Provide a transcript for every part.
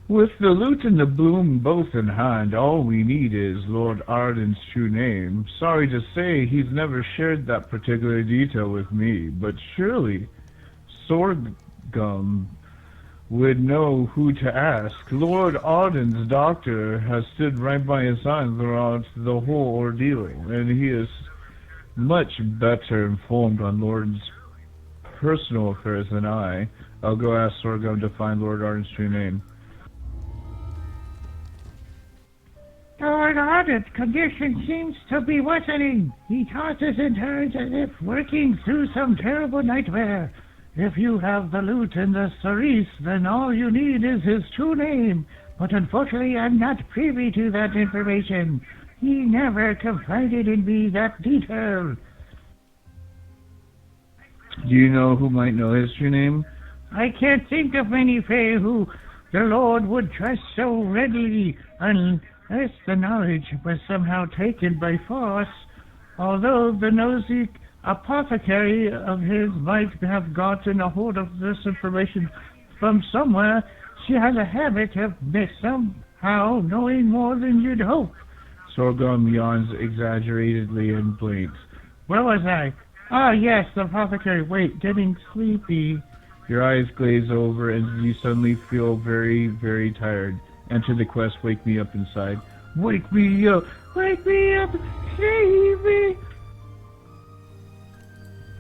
With the loot and the bloom both in hand, all we need is Lord Arden's true name. Sorry to say, he's never shared that particular detail with me, but surely Sorghum would know who to ask. Lord Arden's doctor has stood right by his side throughout the whole ordeal, and he is much better informed on Lord's personal affairs than I. I'll go ask Sorghum to find Lord Arden's true name. Lord Arden's condition seems to be worsening. He tosses and turns as if working through some terrible nightmare. If you have the loot and the cerise, then all you need is his true name. But unfortunately, I'm not privy to that information. He never confided in me that detail. Do you know who might know his true name? I can't think of many Fae who the Lord would trust so readily unless the knowledge was somehow taken by force. Although the nosy apothecary of his might have gotten a hold of this information from somewhere, she has a habit of somehow knowing more than you'd hope. Sorghum yawns exaggeratedly and blinks. Where was I? Ah, yes, the apothecary. Wait, getting sleepy. Your eyes glaze over and you suddenly feel very, very tired. Enter the quest, wake me up inside. Wake me up! Wake me up! Save me!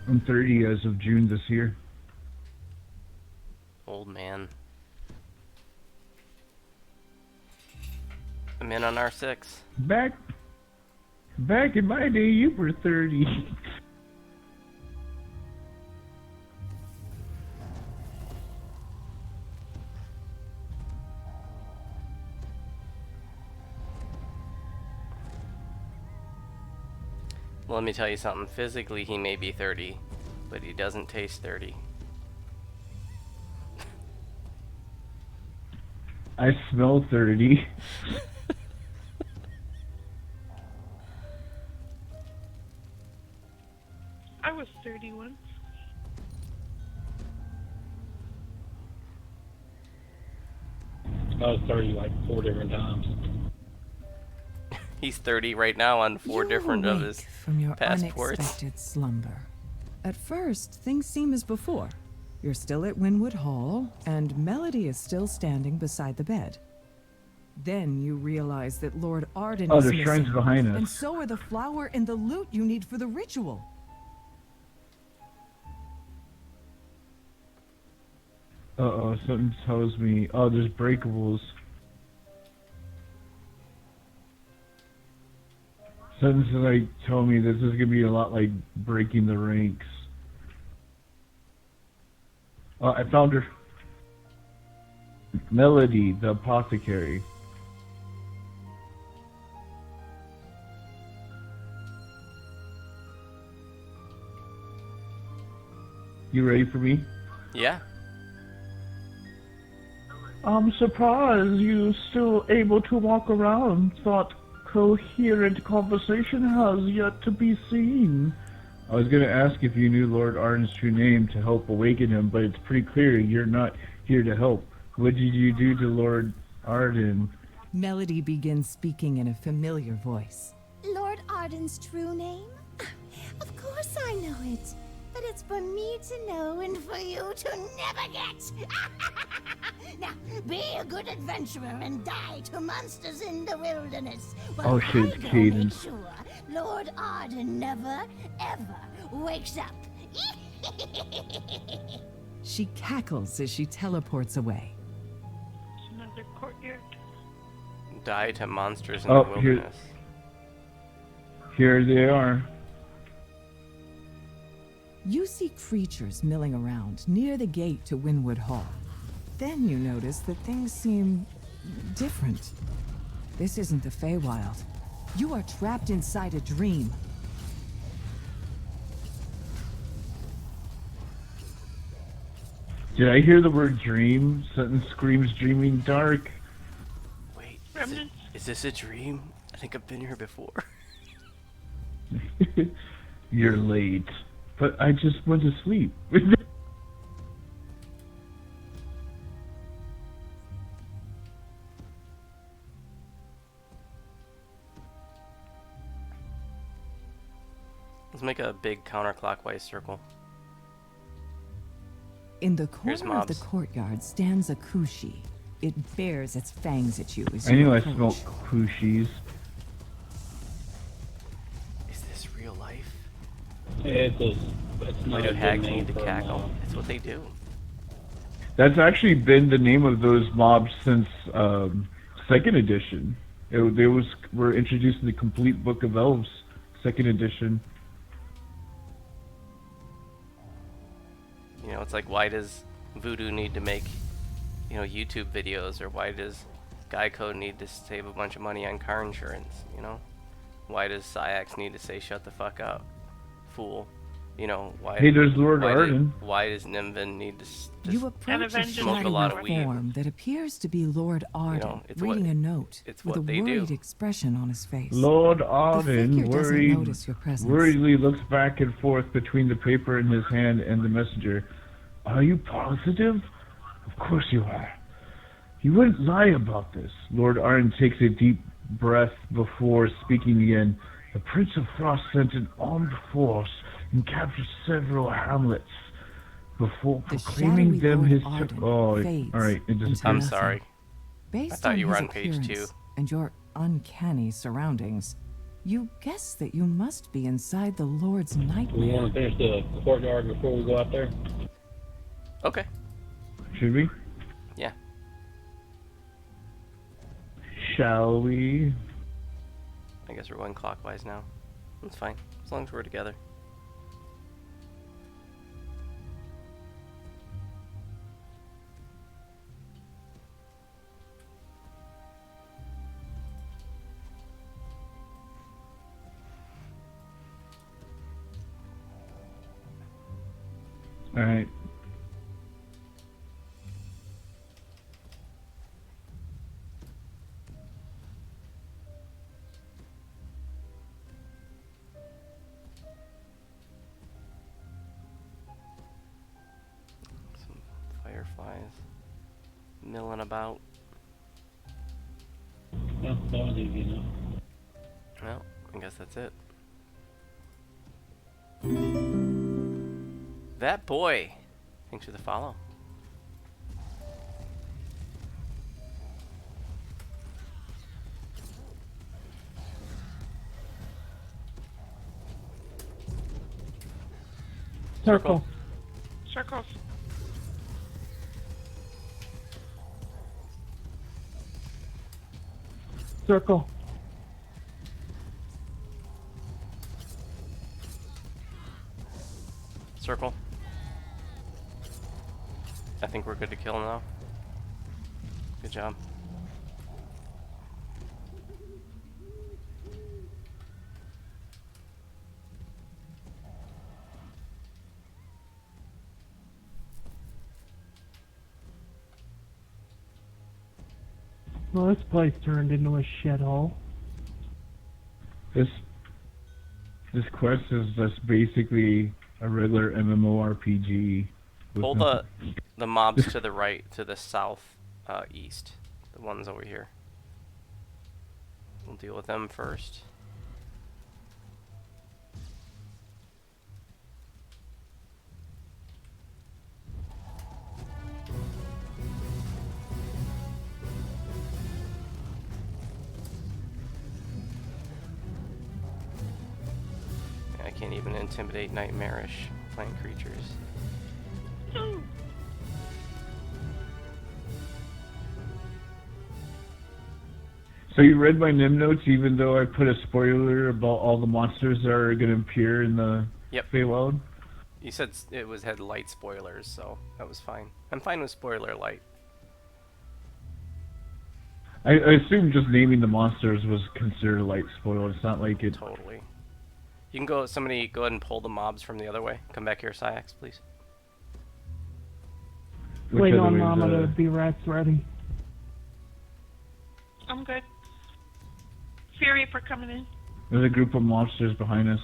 I'm 30 as of June this year. Old man. I'm in on R6. Back in my day, you were 30. Well, let me tell you something. Physically, he may be 30, but he doesn't taste 30. I smell 30. I was 30 once. I was 30 like 4 different times. He's 30 right now on 4 different of his from your passports. unexpected slumber. At first, things seem as before. You're still at Winwood Hall, and Melody is still standing beside the bed. Then you realize that Lord Arden is there's shrines missing, behind us. and so are the flower and the loot you need for the ritual. Uh-oh, something tells me... Oh, there's breakables. Something's like telling me this is gonna be a lot like breaking the ranks. Oh, I found her. Melody, the apothecary. You ready for me? Yeah. I'm surprised you're still able to walk around. Thought coherent conversation has yet to be seen. I was gonna ask if you knew Lord Arden's true name to help awaken him, but it's pretty clear you're not here to help. What did you do to Lord Arden? Melody begins speaking in a familiar voice. Lord Arden's true name? Of course I know it. But it's for me to know and for you to never get. Now, be a good adventurer and die to monsters in the wilderness. While Oh shit, I go Cadence. make sure Lord Arden never, ever wakes up. She cackles as she teleports away. Another courtyard. Die to monsters in Oh, the wilderness. Here they are. You see creatures milling around near the gate to Winwood Hall. Then you notice that things seem different. This isn't the Feywild. You are trapped inside a dream. Did I hear the word dream? Something screams dreaming dark. Wait, Remnants? is this a dream? I think I've been here before. You're late. But I just went to sleep. Let's make a big counterclockwise circle. In the Here's corner of the mobs. courtyard stands a kushi. It bares its fangs at you as I you knew I approach. smelled kushies. Is this real life? It's Why not do a good hags name need to for a cackle? mob. It's what they do. That's actually been the name of those mobs since second edition. They were introduced in the complete Book of Elves, second edition. You know, it's like, why does Voodoo need to make, you know, YouTube videos, or why does Geico need to save a bunch of money on car insurance? You know, why does Syax need to say "shut the fuck up, fool"? You know, why? Hey, there's Lord why Arden. Why does Nimvin need to just You approach a Avengers smoke a lot of shadowy weed? form that appears to be Lord Arden, it's reading what- a note it's with a what they do. worried expression on his face. Lord the Arden figure doesn't notice your presence. worriedly looks back and forth between the paper in his hand and the messenger. Are you positive? Of course you are. You wouldn't lie about this. Lord Arden takes a deep breath before speaking again. The Prince of Frost sent an armed force and captured several hamlets before The proclaiming shadowy them Lord his... Arden Oh, fades alright. It just... until I'm nothing. sorry. Based thought on you were his on page appearance 2. and your uncanny surroundings, you guess that you must be inside the Lord's Do we nightmare. want to finish the courtyard before we go out there? Okay. Should we? Yeah. Shall we? I guess we're going clockwise now. That's fine, as long as we're together. Alright. Some fireflies milling about. No, that was easy enough. Well, I guess that's it. That boy. Thanks for the follow. Circle. Circles. Circle. Circle. I think we're good to kill now. Good job. Well, this place turned into a shithole. This quest is just basically a regular MMORPG. with Pull nothing- the mobs to the right, to the south, east. The ones over here. We'll deal with them first. I can't even intimidate nightmarish plant creatures. Ooh. So you read my Nim notes, even though I put a spoiler about all the monsters that are going to appear in the Yep. Feywild? You said it had light spoilers, so that was fine. I'm fine with spoiler light. I assume just naming the monsters was considered a light spoiler. It's not like it... Totally. You can go. Somebody go ahead and pull the mobs from the other way. Come back here, Syax, please. which Wait other on way is, Mama to be rats ready. I'm good. Fury for coming in. There's a group of monsters behind us.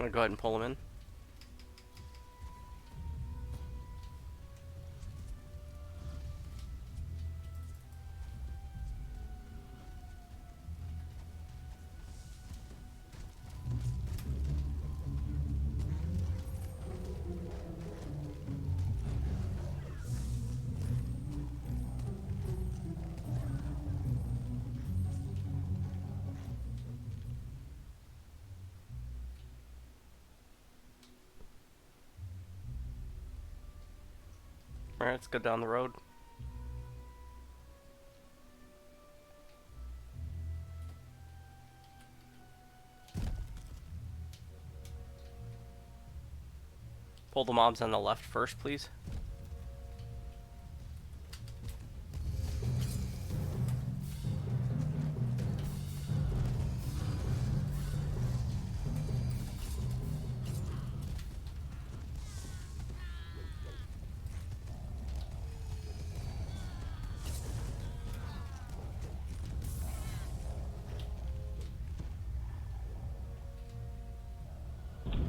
I'll go ahead and pull him in. Alright, let's go down the road. Pull the mobs on the left first, please.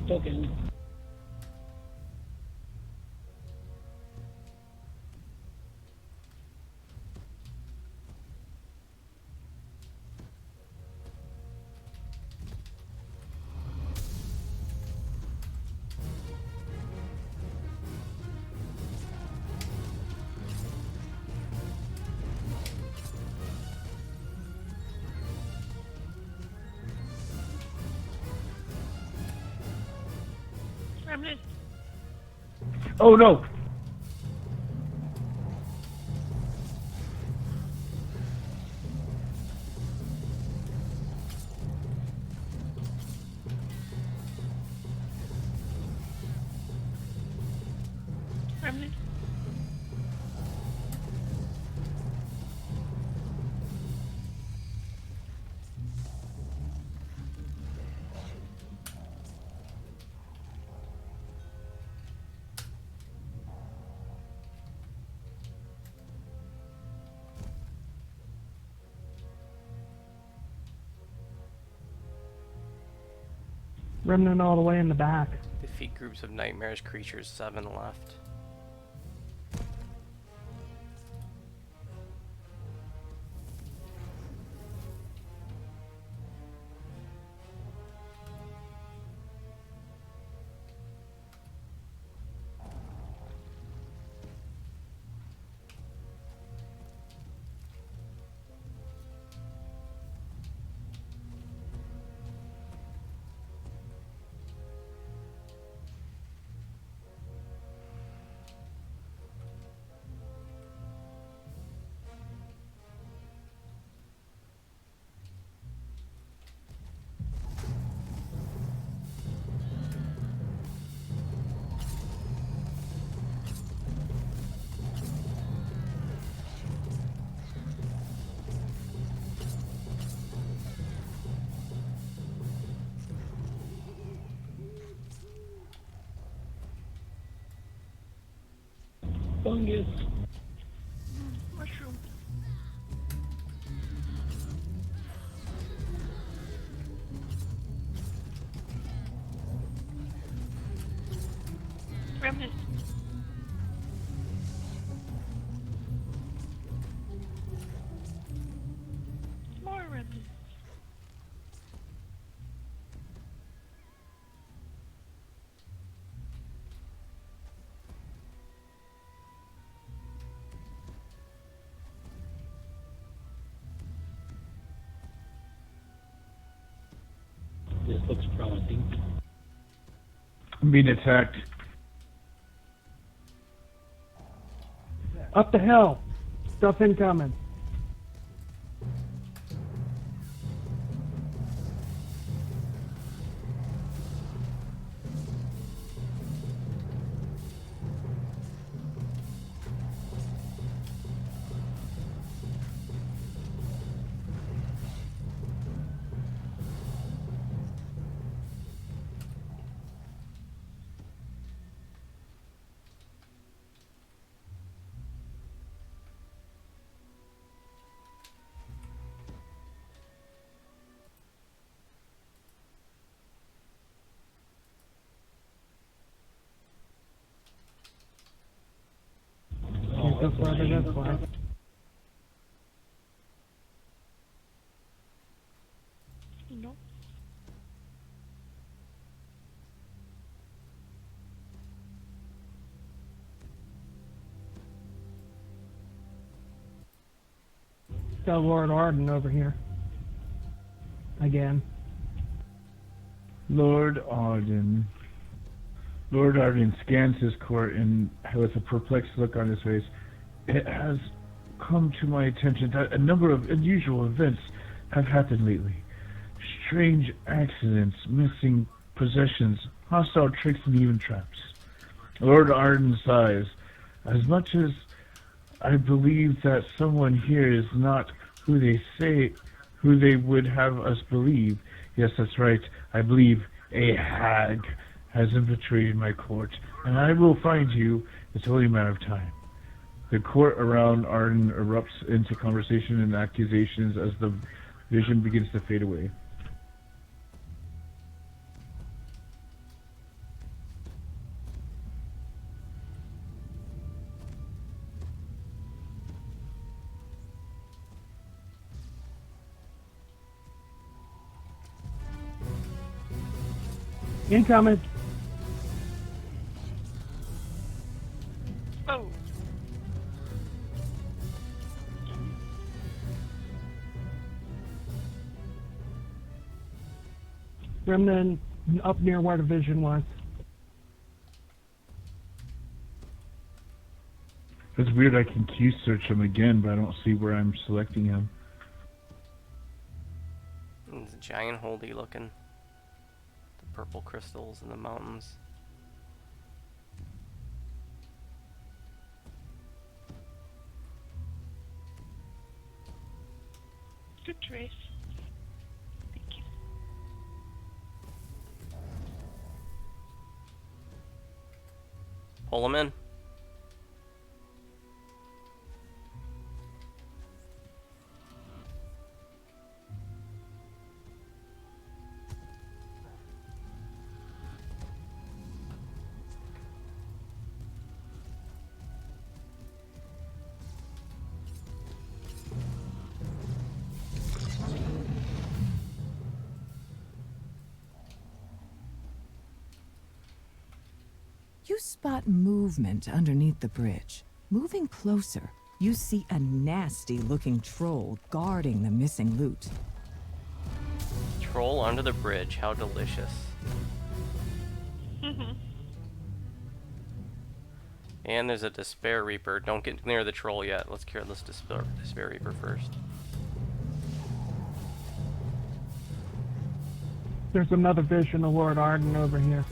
Token. Remnant. Oh no! Remnant. Remnant all the way in the back. Defeat groups of nightmarish creatures, 7 left. Fungus. Mushroom. Remnant. More remnants. This looks promising. I'm being attacked. Up the hill. Stuff incoming. can't go further this way. Nope. Got Lord Arden over here. Again. Lord Arden. Lord Arden scans his court and with a perplexed look on his face. It has come to my attention that a number of unusual events have happened lately. Strange accidents, missing possessions, hostile tricks, and even traps. Lord Arden sighs. As much as I believe that someone here is not who they say, who they would have us believe. Yes, that's right. I believe a hag has infiltrated my court, and I will find you. It's only a matter of time. The court around Arden erupts into conversation and accusations as the vision begins to fade away. Incoming. Oh. Remnant up near where the vision was. It's weird, I can Q search him again, but I don't see where I'm selecting him. It's giant holdy looking. The purple crystals in the mountains. Good trace. Thank you. Pull him in. You spot movement underneath the bridge. Moving closer, you see a nasty-looking troll guarding the missing loot. Troll under the bridge, how delicious. And there's a Despair Reaper. Don't get near the troll yet. Let's kill this Despair Reaper first. There's another vision of Lord Arden over here.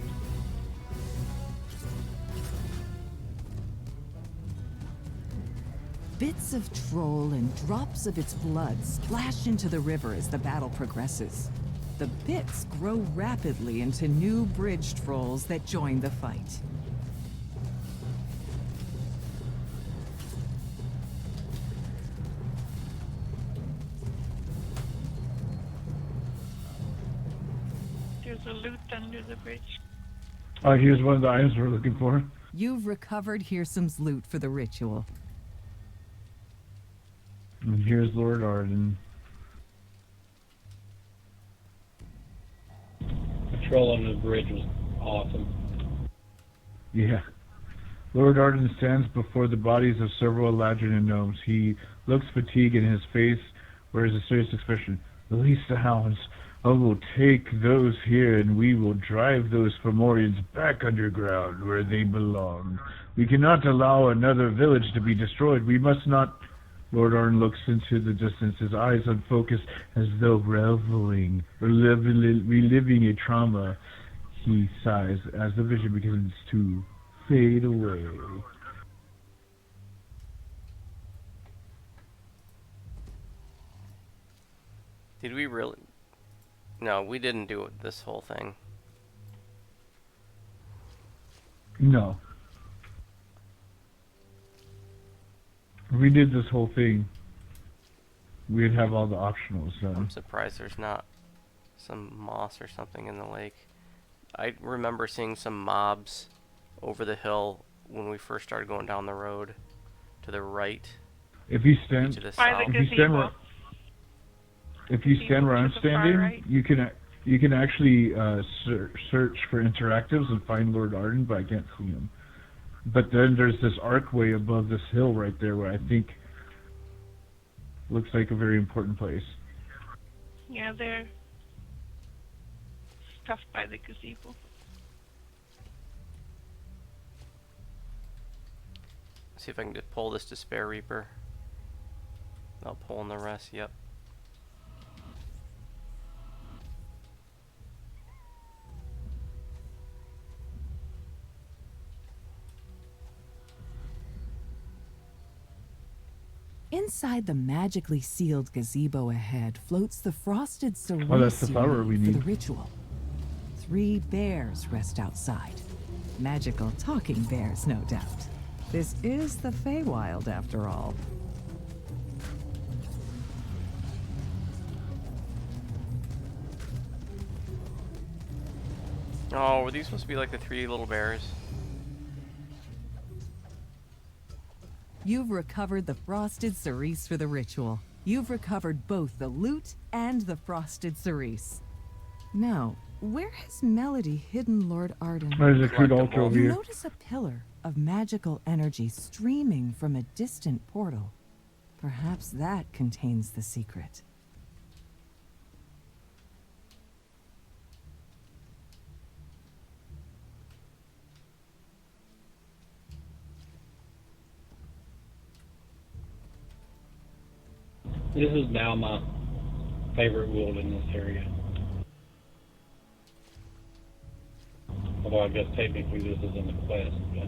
Bits of troll and drops of its blood splash into the river as the battle progresses. The bits grow rapidly into new bridge trolls that join the fight. There's a loot under the bridge. Here's one of the items we're looking for. You've recovered Hearsom's loot for the ritual. And here's Lord Arden. The troll under the bridge was awesome. Yeah. Lord Arden stands before the bodies of several Eladrin gnomes. He looks fatigued and his face wears a serious expression. Release the hounds. I will take those here and we will drive those Fomorians back underground where they belong. We cannot allow another village to be destroyed. We must not... Lord Arden looks into the distance, his eyes unfocused as though reveling or reliving a trauma. He sighs as the vision begins to fade away. Did we really? No, we didn't do this whole thing. No. If we did this whole thing, we'd have all the optionals done. I'm surprised there's not some moss or something in the lake. I remember seeing some mobs over the hill when we first started going down the road To the right. If you To stand, the By the south. if you stand gazebo. where, if you stand where I'm To the far standing, right. you can actually search for interactives and find Lord Arden, but I can't see him. But then there's this archway above this hill right there, where I think looks like a very important place. Yeah, they're stuffed by the gazebo. See if I can just pull this Despair Reaper. I'll pull in the rest. Yep. Inside the magically sealed gazebo ahead floats the frosted cerise Oh, that's the flower we for the need. ritual. 3 bears rest outside. Magical talking bears, no doubt. This is the Feywild, after all. Oh, were these supposed to be like the 3 little bears? You've recovered the frosted cerise for the ritual. You've recovered both the loot and the frosted cerise. Now, where has Melody hidden Lord Arden? There's a crude Collectible. altar over You here. notice a pillar of magical energy streaming from a distant portal. Perhaps that contains the secret. This is now my favorite world in this area. Although I guess technically this is in the quest, but...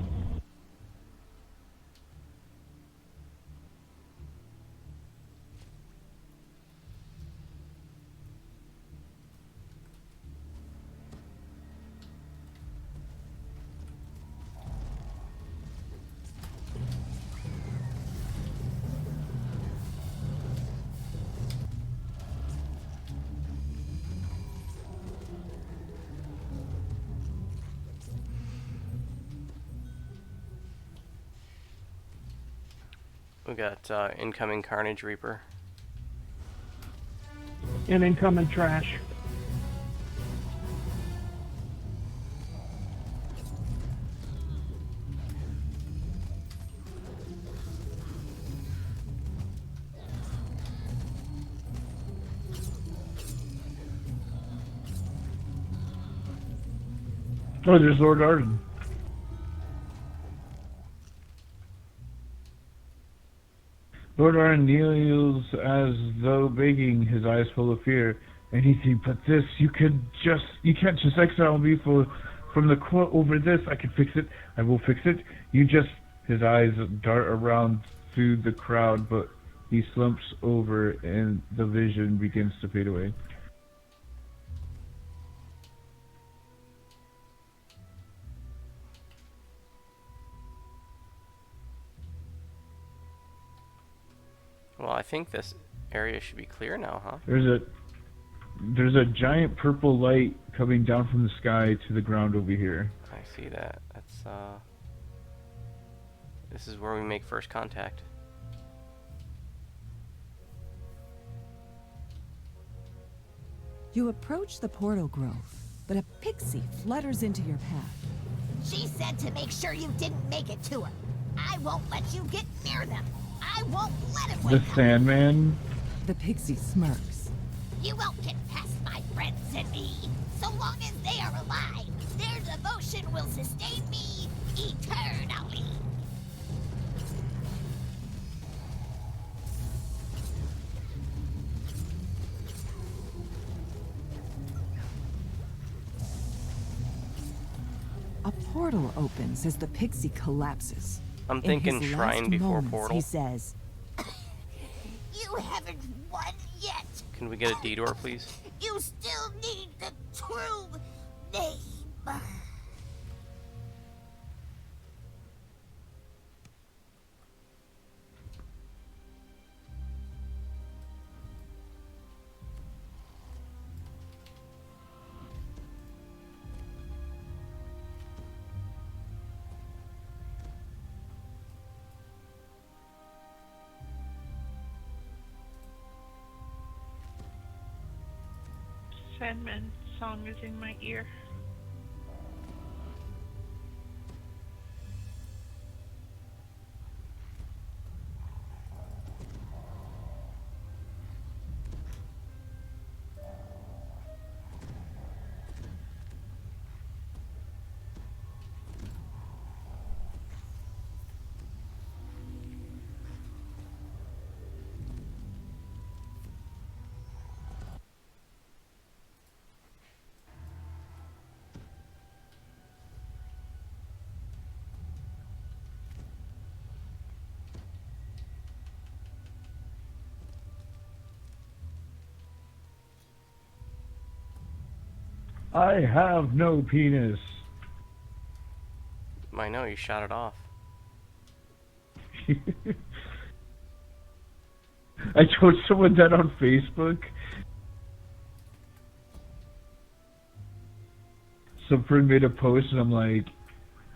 We got incoming Carnage Reaper. And incoming trash. Oh, there's Lord Arden. Lord Arden kneels as though begging, his eyes full of fear. Anything but this. You can't just exile me from the court over this. I can fix it. I will fix it. His eyes dart around through the crowd, but he slumps over and the vision begins to fade away. Well, I think this area should be clear now, huh? There's a giant purple light coming down from the sky to the ground over here. I see that. That's this is where we make first contact. You approach the portal grove, but a pixie flutters into your path. She said to make sure you didn't make it to her. I won't let you get near them. I won't let him The wake up. Sandman. The pixie smirks. You won't get past my friends and me. So long as they are alive, their devotion will sustain me eternally. A portal opens as the pixie collapses. I'm In thinking his shrine last before moments, portal. He says, "You haven't won yet. Can we get a detour, please? You still need the true name." Sandman song is in my ear. I have no penis. I know, you shot it off. I told someone that on Facebook. Some friend made a post and I'm like,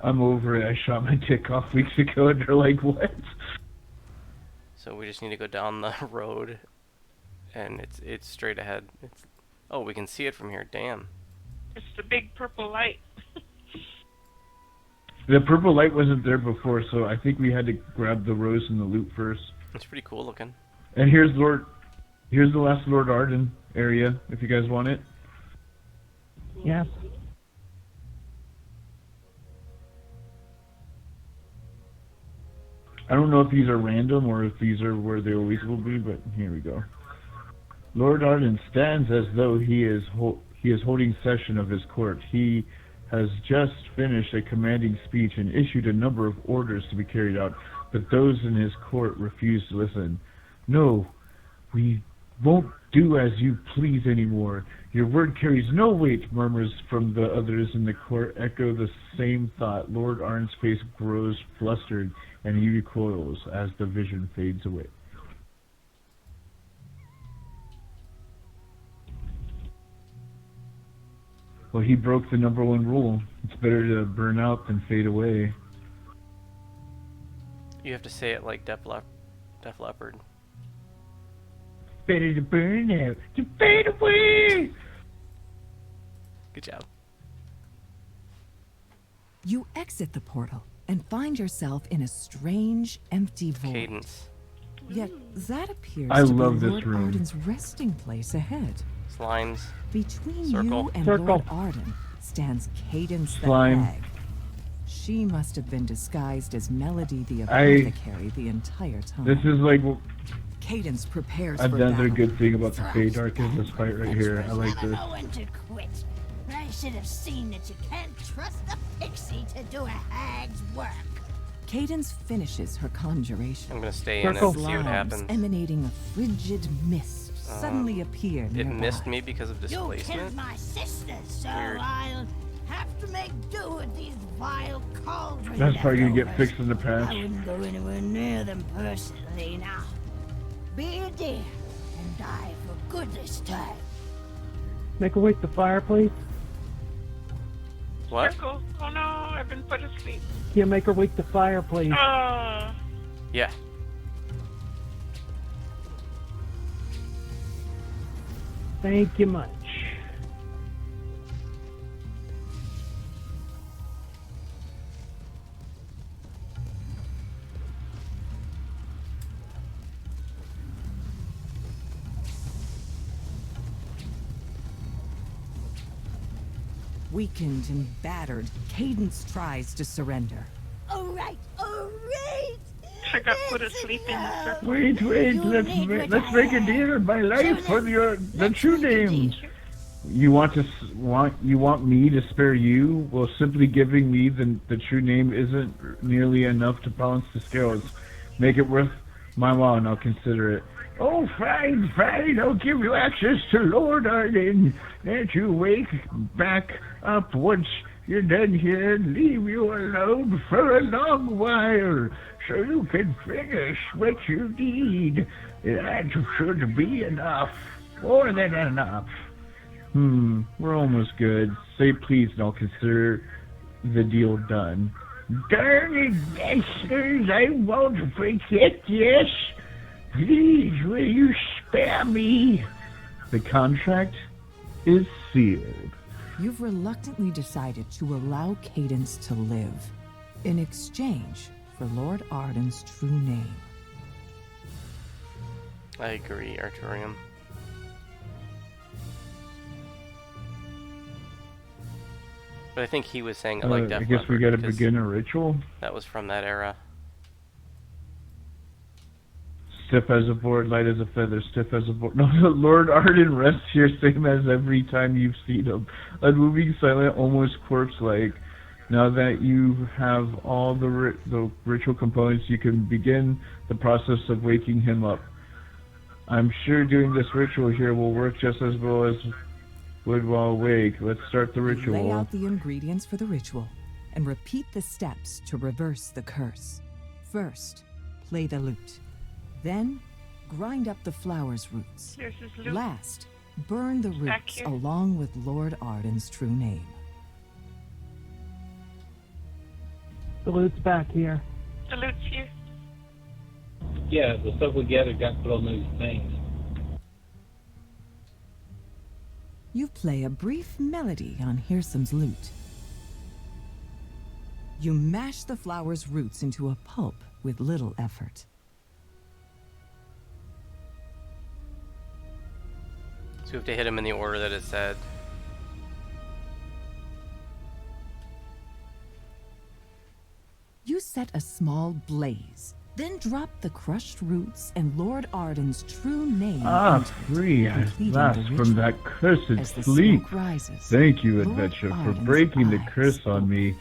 I'm over it. I shot my dick off weeks ago, and they're like, what? So we just need to go down the road, and it's straight ahead. Oh, we can see it from here. Damn. It's the big purple light. The purple light wasn't there before, so I think we had to grab the rose and the loot first. It's pretty cool looking. And here's the last Lord Arden area, if you guys want it. Yes. I don't know if these are random or if these are where they always will be, but here we go. Lord Arden stands as though he is holding session of his court. He has just finished a commanding speech and issued a number of orders to be carried out, but those in his court refuse to listen. No, we won't do as you please anymore. Your word carries no weight, murmurs from the others in the court echo the same thought. Lord Arden's face grows flustered, and he recoils as the vision fades away. Well, he broke the number one rule. It's better to burn out than fade away. You have to say it like Def Leppard. Better to burn out, to fade away. Good job. You exit the portal and find yourself in a strange, empty void. Cadence. Yet that appears I to love be this Lord room. Arden's resting place ahead. Slimes. Between Circle. you and Circle. Lord Arden stands Cadence the Slime. Hag. She must have been disguised as Melody the Apothecary the entire time. This is like Cadence prepares for another battle. good thing about the Fey Dark is this fight right here. I like this. Know when to quit. I should have seen that you can't trust a pixie to do a hag's work. Cadence finishes her conjuration. I'm gonna stay in Circle. and see what Slimes happens. emanating a frigid mist suddenly appear It nearby. missed me because of You killed displacement. my sister, so Weird. I'll have to make do with these vile cauldrons. That's probably gonna get leftovers. fixed in the I patch. wouldn't go anywhere near them personally now. Be a dear and die for good this time. Make her wake the fire, please. What? Circle. Oh no, I've been put asleep. Yeah, make her wake the fire, please. Yeah. Thank you much. Weakened and battered, Cadence tries to surrender. All right, all right. I got put asleep in the circle. Wait, let's make a deal. My life for the true name. You want me to spare you? Well, simply giving me the true name isn't nearly enough to balance the scales. Make it worth my while, and I'll consider it. Oh, fine, I'll give you access to Lord Arden. Let you wake back up once you're done here and leave you alone for a long while, so you can finish what you need. That should be enough. More than enough. We're almost good. Say please and I'll consider the deal done. Darn it, bastards, I won't forget this. Please, will you spare me? The contract? is sealed. You've reluctantly decided to allow Cadence to live in exchange for Lord Arden's true name. I agree, Arturium. But I think he was saying it like Def I guess we Leppard, gotta because begin a ritual. that was from that era. Stiff as a board, light as a feather, stiff as a board. No, Lord Arden rests here, same as every time you've seen him. Unmoving, silent, almost corpse-like. Now that you have all the ritual components, you can begin the process of waking him up. I'm sure doing this ritual here will work just as well as would while awake. Let's start the ritual. Lay out the ingredients for the ritual and repeat the steps to reverse the curse. First, play the lute. Then, grind up the flower's roots. Here's his loot. Last, burn the Back roots here. along with Lord Arden's true name. The loot's back here. The loot's here. Yeah, the stuff we gathered got put on those things. You play a brief melody on Hirsam's lute. You mash the flower's roots into a pulp with little effort. So we have to hit him in the order that it said. You set a small blaze, then drop the crushed roots and Lord Arden's true name into it, Free at completing last the from ritual. that cursed As the sleep. smoke rises, Thank you, Lord Adventure, for Arden's breaking the eyes curse on me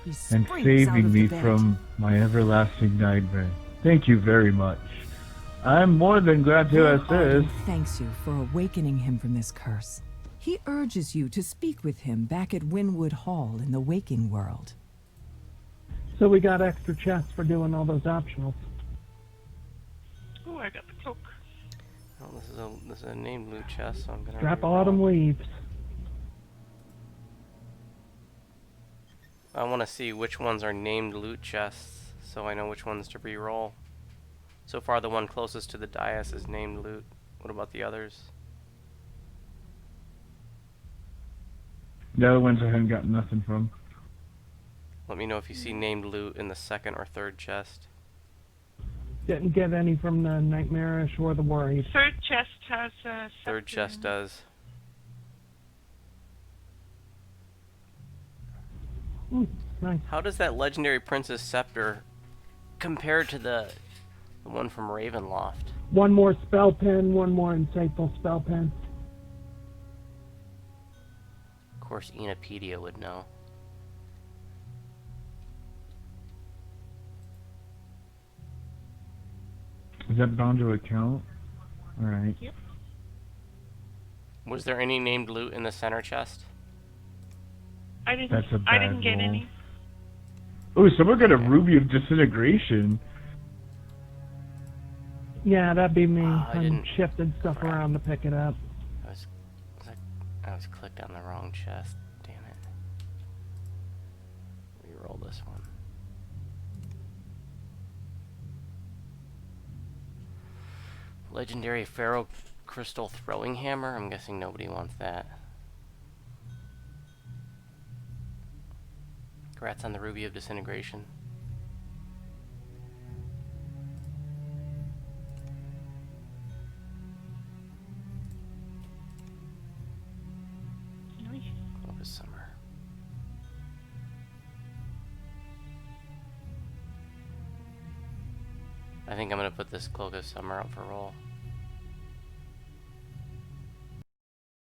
He and springs out saving of me the bed. from my everlasting nightmare. Thank you very much. I'm more than glad to Lord assist. Arden thanks you for awakening him from this curse. He urges you to speak with him back at Winwood Hall in the waking world. So we got extra chests for doing all those optionals. Ooh, I got the cloak. Oh, this is a named loot chest, so I'm gonna Drop re-roll. autumn leaves. I want to see which ones are named loot chests, so I know which ones to re-roll. So far, the one closest to the dais is named loot. What about the others? The other ones I haven't gotten nothing from. Let me know if you see named loot in the second or third chest. Didn't get any from the Nightmarish or the Worried. Third chest has Third chest does. Nice. How does that legendary princess scepter compare to the one from Ravenloft? One more spell pen, one more insightful spell pen. Of course, Enopedia would know. Is that bound to account? Alright. Was there any named loot in the center chest? I didn't. That's a I bad didn't get roll. any. Oh, someone got a Ruby of Disintegration. Yeah, that'd be me. I I'm didn't- shifting stuff crap. around to pick it up. I was clicked on the wrong chest. Damn it. Reroll this one. Legendary Pharaoh Crystal Throwing Hammer. I'm guessing nobody wants that. Congrats on the Ruby of Disintegration. Cloak of Summer. I think I'm gonna put this Cloak of Summer up for roll.